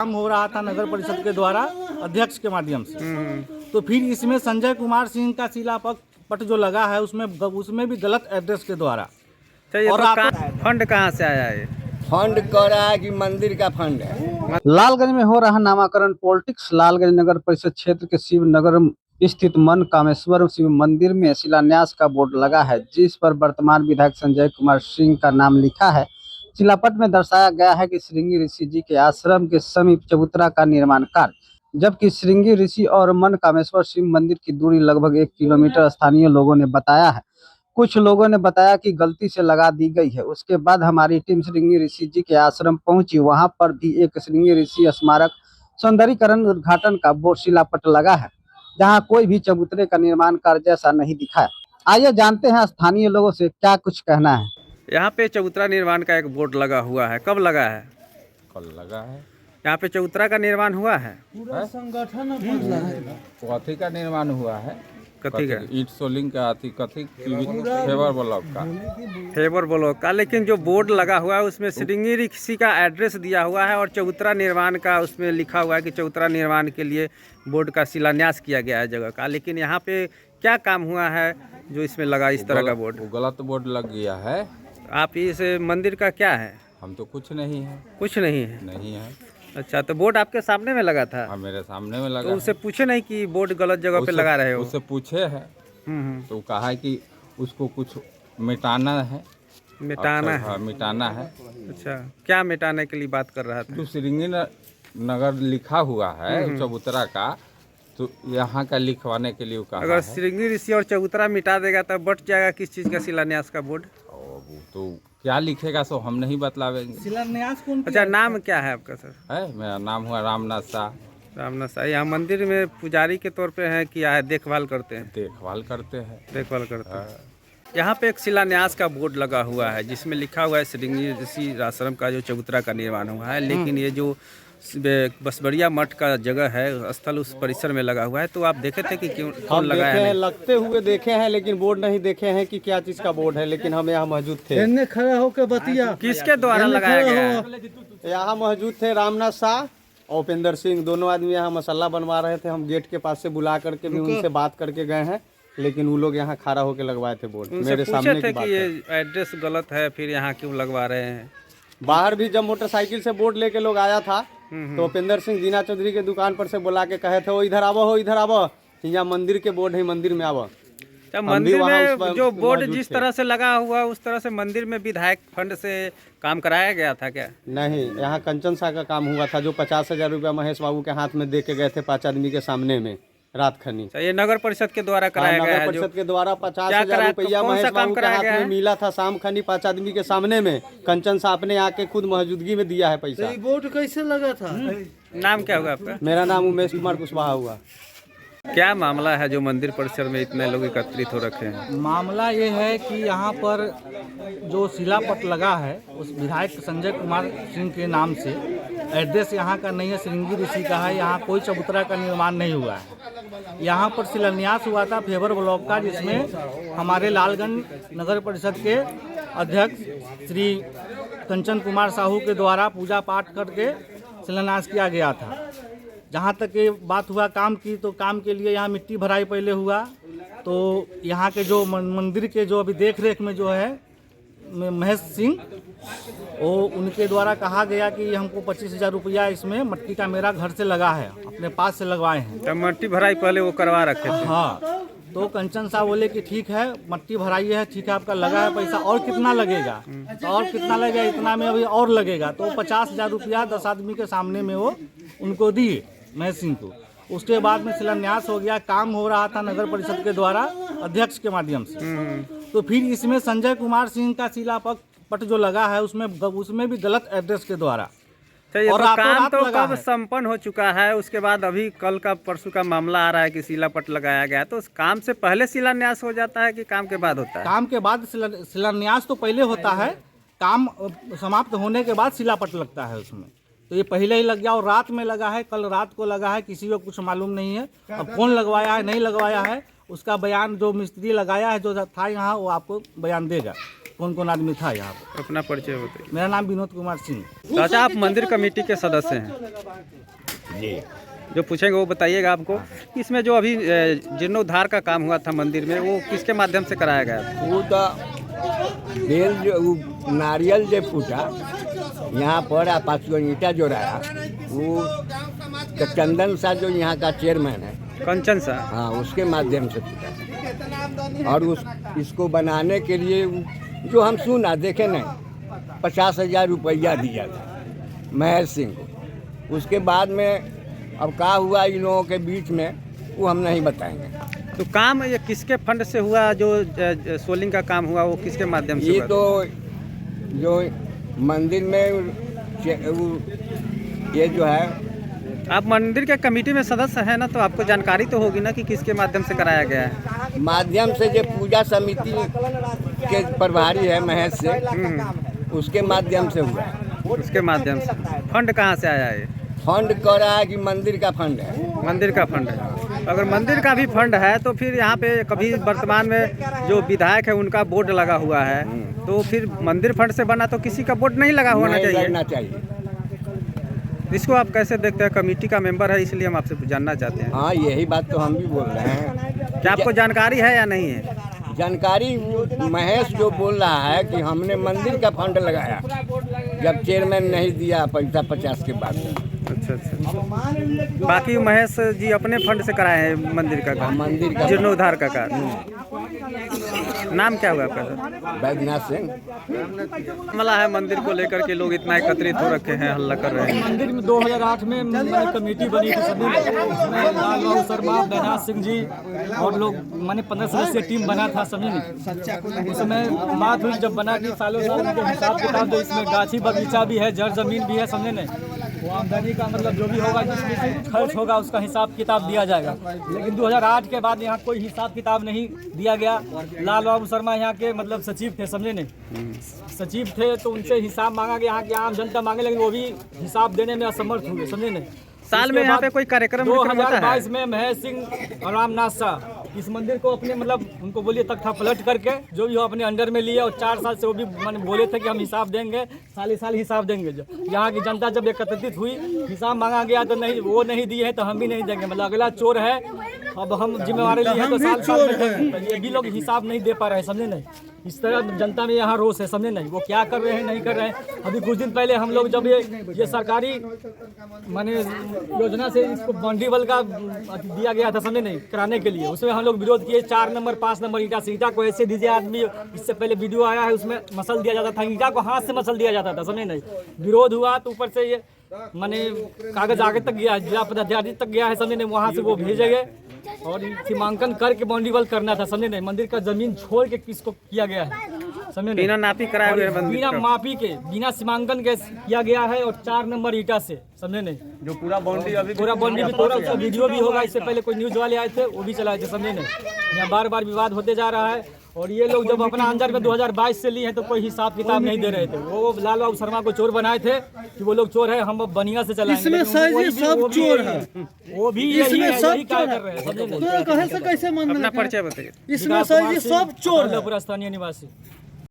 काम हो रहा था नगर परिषद के द्वारा अध्यक्ष के माध्यम से। तो फिर इसमें संजय कुमार सिंह का शिलापट जो लगा है उसमें भी गलत एड्रेस के द्वारा। और फंड कहाँ से आया है? फंड कर रहा है कि मंदिर का फंड है। लालगंज में हो रहा नामाकरण पॉलिटिक्स। लालगंज नगर परिषद क्षेत्र के शिव नगर स्थित मन कामेश्वर शिव मंदिर में शिलान्यास का बोर्ड लगा है, जिस पर वर्तमान विधायक संजय कुमार सिंह का नाम लिखा है। शिलापट में दर्शाया गया है कि श्रृंगी ऋषि जी के आश्रम के समीप चबूतरा का निर्माण कार्य, जबकि श्रृंगी ऋषि और मन कामेश्वर शिव मंदिर की दूरी लगभग 1 किलोमीटर स्थानीय लोगों ने बताया है। कुछ लोगों ने बताया कि गलती से लगा दी गई है। उसके बाद हमारी टीम श्रृंगी ऋषि जी के आश्रम पहुंची। वहां पर भी एक श्रृंगी ऋषि स्मारक सौंदर्यीकरण उद्घाटन का बोर्ड शिलापट लगा है, जहां कोई भी चबूतरे का निर्माण कार्य जैसा नहीं दिखा है। आइए जानते हैं स्थानीय लोगों से क्या कुछ कहना है। यहाँ पे चबूतरा निर्माण का एक बोर्ड लगा हुआ है, कब लगा है? कल लगा है। यहाँ पे चबूतरा का निर्माण हुआ है? पूरा संगठन कथी का निर्माण हुआ है? कथी का? ईट सोलिंग का कथी फेवर ब्लॉक का। फेवर ब्लॉक का। लेकिन जो बोर्ड लगा हुआ है उसमें श्रृंगी ऋषि का एड्रेस दिया हुआ है और चबूतरा निर्माण का उसमें लिखा हुआ है कि चबूतरा निर्माण के लिए बोर्ड का शिलान्यास किया गया है जगह का। लेकिन यहाँ पे क्या काम हुआ है जो इसमें लगा इस तरह का बोर्ड? गलत बोर्ड लग गया है। आप इस मंदिर का क्या है? हम तो कुछ नहीं है। कुछ नहीं है? नहीं है। अच्छा, तो बोर्ड आपके सामने में लगा था? हाँ, मेरे सामने में लगा। तो उससे पूछे नहीं कि बोर्ड गलत जगह पे लगा रहे हो? उससे पूछे है तो कहा है कि उसको कुछ मिटाना है। मिटाना है? हाँ, मिटाना है। अच्छा, क्या मिटाने के लिए बात कर रहा था? जो श्रृंगी नगर लिखा हुआ है चबूतरा का, तो यहाँ का लिखवाने के लिए कहा अगर है। श्रृंगी ऋषि और चबूतरा मिटा देगा तब बट जाएगा किस चीज़ का शिलान्यास का बोर्ड? तो क्या लिखेगा सो हम नहीं बतलावेंगे। शिलान्यास कौन? अच्छा, नाम क्या है आपका सर? है, मेरा नाम हुआ रामनाथ शाह। रामनाथ शाह। यहाँ मंदिर में पुजारी के तौर पे है कि या देखभाल करते हैं? देखभाल करते हैं। देखभाल करते हैं। यहाँ पे एक शिलान्यास का बोर्ड लगा हुआ है जिसमें लिखा हुआ है श्रृंगी ऋषि आश्रम का जो चबूतरा का निर्माण हुआ है। लेकिन ये जो बसबड़िया मठ का जगह है स्थल उस परिसर में लगा हुआ है। तो आप देखे थे कि क्यों कौन लगाया है? लगते हुए देखे हैं, लेकिन बोर्ड नहीं देखे हैं कि क्या चीज का बोर्ड है। लेकिन हम यहाँ मौजूद थे। खड़ा होकर बतिया किसके द्वारा लगाया गया है? यहाँ मौजूद थे रामनाथ शाह और उपेंद्र सिंह, दोनों आदमी यहाँ मसाला बनवा रहे थे। हम गेट के पास से बुला करके भी उनसे बात करके गए हैं, लेकिन वो लोग यहाँ खड़ा होकर लगवाए थे बोर्ड। मेरे सामने थे कि ये एड्रेस गलत है, फिर यहाँ क्यों लगवा रहे हैं? बाहर भी जब मोटरसाइकिल से बोर्ड लेके लोग आया था तो उपेंद्र सिंह दीना चौधरी के दुकान पर से बुला के कहे थे, वो इधर आवो, हो इधर आवो, यहाँ मंदिर के बोर्ड है, मंदिर में आवो। मंदिर में जो बोर्ड जिस तरह से लगा हुआ उस तरह से मंदिर में विधायक फंड से काम कराया गया था क्या? नहीं, यहाँ कंचन शाह का काम हुआ था जो 50,000 रुपया महेश बाबू के हाथ में दे के गए थे 5 आदमी के सामने में रात खनी। ये नगर परिषद के द्वारा कराया गया है? नगर परिषद के द्वारा 50,000 रुपया महेश बाबू के हाथ में मिला था शाम खनी 5 आदमी के सामने में। कंचन साहब ने आके खुद मौजूदगी में दिया है पैसा। बोर्ड कैसे लगा था? नाम क्या होगा आपका? मेरा नाम उमेश कुमार कुशवाहा हुआ। क्या मामला है जो मंदिर परिसर में इतने लोग एकत्रित हो रखे हैं? मामला ये है कि यहाँ पर जो शिलापट लगा है उस विधायक संजय कुमार सिंह के नाम से, एड्रेस यहाँ का नहीं है, श्रृंगी ऋषि का है। यहाँ कोई चबूतरा का निर्माण नहीं हुआ है। यहाँ पर शिलान्यास हुआ था फेवर ब्लॉक का, जिसमें हमारे लालगंज नगर परिषद के अध्यक्ष श्री कंचन कुमार साहू के द्वारा पूजा पाठ करके शिलान्यास किया गया था। जहाँ तक ये बात हुआ काम की, तो काम के लिए यहाँ मिट्टी भराई पहले हुआ। तो यहाँ के जो मंदिर के जो अभी देख रेख में जो है महेश सिंह, वो उनके द्वारा कहा गया कि हमको 25,000 रुपया इसमें मट्टी का मेरा घर से लगा है, अपने पास से लगवाए हैं। तो मट्टी भराई पहले वो करवा रखे थे? हाँ, तो कंचन साहब बोले कि ठीक है, मट्टी भराई है, ठीक है, आपका लगा है पैसा, और कितना लगेगा? तो और कितना लगेगा? इतना में अभी और लगेगा। तो 50,000 रुपया 10 आदमी के सामने में वो उनको दिए महेश सिंह को। उसके बाद में शिलान्यास हो गया। काम हो रहा था नगर परिषद के द्वारा अध्यक्ष के माध्यम से। तो फिर इसमें संजय कुमार सिंह का शिलापट जो लगा है उसमें भी गलत एड्रेस के द्वारा। और काम तो कब संपन्न हो चुका है? उसके बाद अभी कल का परसों का मामला आ रहा है कि शिलापट लगाया गया। तो उस काम से पहले शिलान्यास हो जाता है कि काम के बाद होता है? काम के बाद शिलान्यास तो पहले होता है, काम समाप्त होने के बाद शिलापट लगता है उसमें। तो ये पहले ही लग गया और रात में लगा है, कल रात को लगा है, किसी को कुछ मालूम नहीं है। अब कौन लगवाया है नहीं लगवाया है उसका बयान जो मिस्त्री लगाया है जो था यहाँ वो आपको बयान देगा। कौन कौन आदमी था यहाँ पर। अपना परिचय बताइए। मेरा नाम विनोद कुमार सिंह। चाचा आप मंदिर कमेटी के सदस्य हैं जी। जो पूछेंगे वो बताइएगा आपको। इसमें जो अभी जीर्णोद्धार का काम हुआ था मंदिर में, वो किसके माध्यम से कराया गया? वो तो बेल जो नारियल जो फूटा यहाँ पर पाँच ईटा जो रहा वो तो चंदन सा जो यहाँ का चेयरमैन है, कंचन सा, हाँ, उसके माध्यम से फूटा। और इसको बनाने के लिए जो हम सुना देखे नहीं 50,000 रुपया दिया था महेश सिंह को। उसके बाद में अब क्या हुआ इन लोगों के बीच में वो हम नहीं बताएंगे। तो काम ये किसके फंड से हुआ? जो सोलिंग का काम हुआ वो किसके माध्यम से ये हुआ? तो जो मंदिर में ये जो है, आप मंदिर के कमेटी में सदस्य हैं ना, तो आपको जानकारी तो होगी ना कि किसके माध्यम से कराया गया है। माध्यम से जो पूजा समिति के प्रभारी है महेश से, उसके माध्यम से हुआ है। उसके माध्यम से। फंड कहाँ से आया है? फंड कह रहा है कि मंदिर का फंड है। मंदिर का फंड है। अगर मंदिर का भी फंड है तो फिर यहाँ पे कभी वर्तमान में जो विधायक है उनका बोर्ड लगा हुआ है, तो फिर मंदिर फंड से बना तो किसी का बोर्ड नहीं लगा होना नहीं चाहिए। लगना चाहिए। इसको आप कैसे देखते हैं? कमेटी का मेंबर है, इसलिए हम आपसे जानना चाहते हैं। हाँ, यही बात तो हम भी बोल रहे हैं। क्या आपको जानकारी है या नहीं है? जानकारी महेश जो बोल रहा है कि हमने मंदिर का फंड लगाया, जब चेयरमैन नहीं दिया पैसा 50 के बाद। अच्छा अच्छा। बाकी महेश जी अपने फंड से कराए हैं मंदिर का काम, मंदिर का जीर्णोद्धार का कार्य। नाम क्या हुआ आपका सर? बैद्यनाथ सिंह। मामला है मंदिर को लेकर के लोग इतना एकत्रित हो रखे हैं, हल्ला कर रहे हैं। मंदिर में 2008 में मैंने कमेटी बनी थी सभी, उसमें लाल बाबू शर्मा, बैद्यनाथ सिंह जी और लोग मैंने 15 सदस्यीय टीम बना था सभी ने। उसमें बात हुई जब बना कि सालों साल उनके हिसाब किताब, जो इसमें गाछी बगीचा भी है, जड़ जमीन भी है, समझे नहीं, वो आमदनी का मतलब जो भी होगा जिसमें खर्च होगा उसका हिसाब किताब दिया जाएगा। लेकिन 2008 के बाद यहाँ कोई हिसाब किताब नहीं दिया गया। लाल बाबू शर्मा यहाँ के मतलब सचिव थे, समझे नहीं, सचिव थे, तो उनसे हिसाब मांगा गया। यहाँ की आम जनता मांगे, लेकिन वो भी हिसाब देने में असमर्थ हुए, समझे नहीं। साल में यहाँ पे कोई कार्यक्रम होता है? 2022 में महेश सिंह और रामनाथ शाह इस मंदिर को अपने मतलब उनको बोलिए तख्ता पलट करके जो भी हो अपने अंडर में लिए, और 4 साल से वो भी मैंने बोले थे कि हम हिसाब देंगे, साल हिसाब देंगे। यहाँ की जनता जब एकत्रित हुई, हिसाब मांगा गया तो नहीं, वो नहीं दिए हैं तो हम भी नहीं देंगे। मतलब अगला चोर है, अब हम जिम्मेवारी लिए हैं तो साल में देंगे। ये भी लोग हिसाब नहीं दे पा रहे हैं, समझे नहीं। इस तरह जनता में यहाँ रोष है, समझे नहीं, वो क्या कर रहे हैं नहीं कर रहे हैं। अभी कुछ दिन पहले हम लोग जब ये सरकारी माने योजना से इसको बाउंड्रीवल का दिया गया था, समझे नहीं, कराने के लिए, उसमें हम लोग विरोध किए। 4 नंबर 5 नंबर ईटा से, ईटा को ऐसे दीजिए आदमी, इससे पहले वीडियो आया है उसमें मसल दिया जाता था, ईटा को हाथ से मसल दिया जाता था, समझे नहीं। विरोध हुआ तो ऊपर से ये माने कागज आगे तक गया, जिला पदाधिकारी तक गया है, समझे नहीं, वहाँ से वो भेजे गए और सीमांकन करके बाउंड्रीवल करना था, समझे नहीं। मंदिर का जमीन छोड़ के किसको किया गया है, समझे नहीं। बिना नापी कराए हुए मंदिर बिना का। मापी के, बिना सीमांकन के किया गया है, और 4 नंबर ईटा से, समझे नहीं। जो पूरा बाउंड्री अभी पूरा बाउंड्री भी तोड़ा, उसका वीडियो भी होगा। इससे पहले कोई न्यूज वाले आए थे, वो भी चलाए थे, समझे नहीं। यहाँ बार बार विवाद होते जा रहा है। और ये लोग जब अपना अंदर में 2022 से लिए हैं तो कोई हिसाब किताब नहीं दे रहे थे। वो लाल बाबू शर्मा को चोर बनाए थे कि वो लोग चोर है, हम अब बनिया से चलाएंगे। इसमें सर जी सब चोर है, वो भी यही इसमें है, सब यही कार्य चोर कर रहे हैं, समझे तो नहीं। कहे से कैसे अपना मंदिर परिचय बताइए। इसमें सर जी सब चोर है। पूरा स्थानीय निवासी।